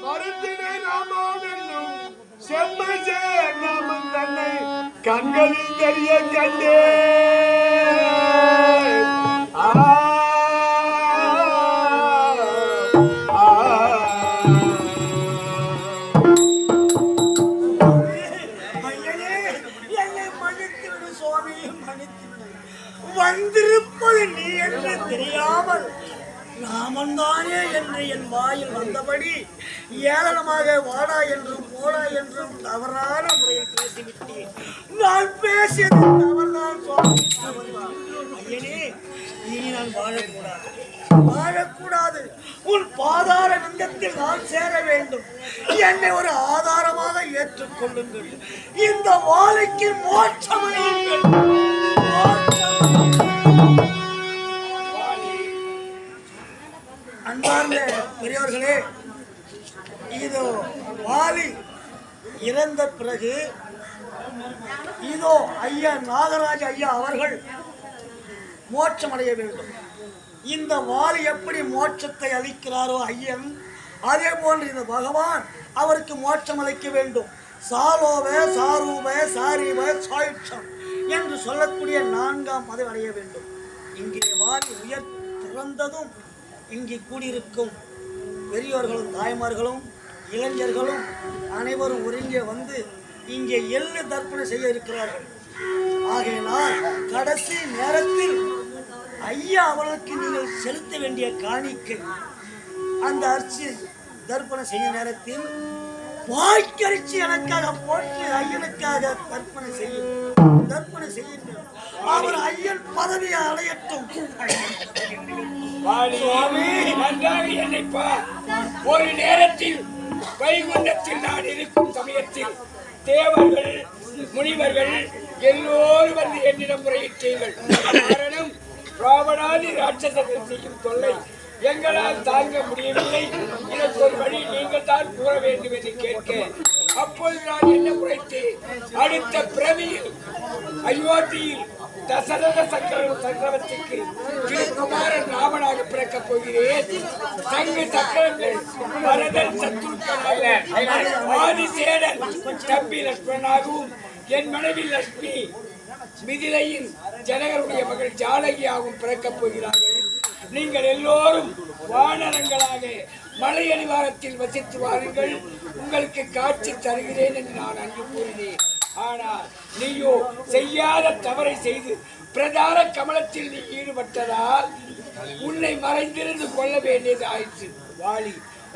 மருந்தினை ராமாவென்னும் செம்மை நாமம் தன்னை கண்களில் தெரிய கண்டே வந்திருப்பது நீ என்று தெரியாமல் ராமன் தானே என்று என் வாயில் வந்தபடி ஏளனமாக வாடா என்றும் போடா என்றும் தவறான முறையில் பேசிவிட்டேன். நான் பேசியது தவறுதான் சுவாமி. ஐயனே, இனி நான் வாழக்கூடாது. உன் பாதார விந்தத்தில் நான் சேர வேண்டும். என்னை ஒரு ஆதாரமாக ஏற்றுக்கொள்ளுங்கள். இந்த வாழைக்கு மோட்சமடையுங்கள். அன்பார்ந்த பெரியவர்களே, இதோ வாலி இறந்த பிறகு இதோ ஐயா நாகராஜ ஐயா அவர்கள் மோட்சமடைய வேண்டும். இந்த வாலி எப்படி மோட்சத்தை அளிக்கிறாரோ ஐயன், அதே போன்று இந்த பகவான் அவருக்கு மோட்சம் அளிக்க வேண்டும். சாலோவே சாரூபே சாரீபே சாயுட்சம் என்று சொல்லக்கூடிய 4ஆம் பதவி அடைய வேண்டும். இங்கே வாலி உயர் திறந்ததும் இங்கே கூடியிருக்கும் பெரியோர்களும் தாய்மார்களும் இளைஞர்களும் அனைவரும் ஒருங்கே வந்து இங்கே எள்ளு தர்ப்பணம் செய்ய இருக்கிறார்கள். ஆகையினால் கடைசி நேரத்தில் ஐயா அவர்களுக்கு நீங்கள் செலுத்த வேண்டிய காணிக்கை அந்த அரிசி தர்ப்பணம் செய்ய நேரத்தில் வாய்க்கரிசி எனக்காக போட்டு ஐயனுக்காக தர்ப்பணம் செய்யுங்கள். அவர் ஐயன் பதவியை அடையட்டும். ஒரு நேரத்தில் வைகுண்டத்தில் நான் இருக்கும் சமயத்தில் தேவர்கள் முனிவர்கள் எல்லோரும் வந்து என்னிடம் முறையிட்டீர்கள். காரணம், ராவணாதி ராட்சசர்கள் செய்யும் தொல்லை எங்களால் தாங்க முடியவில்லை. இதற்கு ஒரு வழி நீங்கள் தான் கூற வேண்டும் என்று கேட்க, அப்போது நான் என்ன முறைத்தேன், அடுத்த பிறவியில் அயோத்தியில் தசரத சக்கரவர்த்திக்கு திருக்குமாரன் ராமனாக பிறக்கப் போகிறேன். சங்கு சக்கரங்கள் பரதன் சத்ருக்கனாக ஆதிசேடன் தம்பி லட்சுமணனாகவும் என் மனைவி லட்சுமி மிதிலையின் ஜனகருடைய மகள் ஜானகியாகவும் பிறக்கப் போகிறார்கள். நீங்கள் எல்லோரும் வானரங்களாக மலை அடிவாரத்தில் வசித்து வாருங்கள், உங்களுக்கு காட்சி தருகிறேன் என்று நான் அங்கு கூறினேன். ஆனால் நீயோ செய்யாத தவறை செய்து பிரதான கமலத்தில் நீ ஈடுபட்டதால் உன்னை மறைந்திருந்து கொள்ள வேண்டியது ஆயிற்று. வாலி,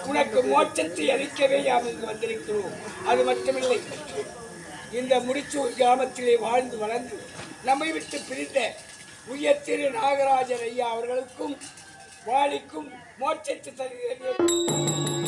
உனக்கு மோட்சத்தை அளிக்கவே அங்கு வந்திருக்கிறோம். அது மட்டுமில்லை, இந்த முடிச்சூர் கிராமத்திலே வாழ்ந்து வளர்ந்து நம்மை விட்டு பிரிந்த உயர் திரு நாகராஜர் ஐயா அவர்களுக்கும் வாலிக்கும் மோட்சத்தை தருகிறேன்.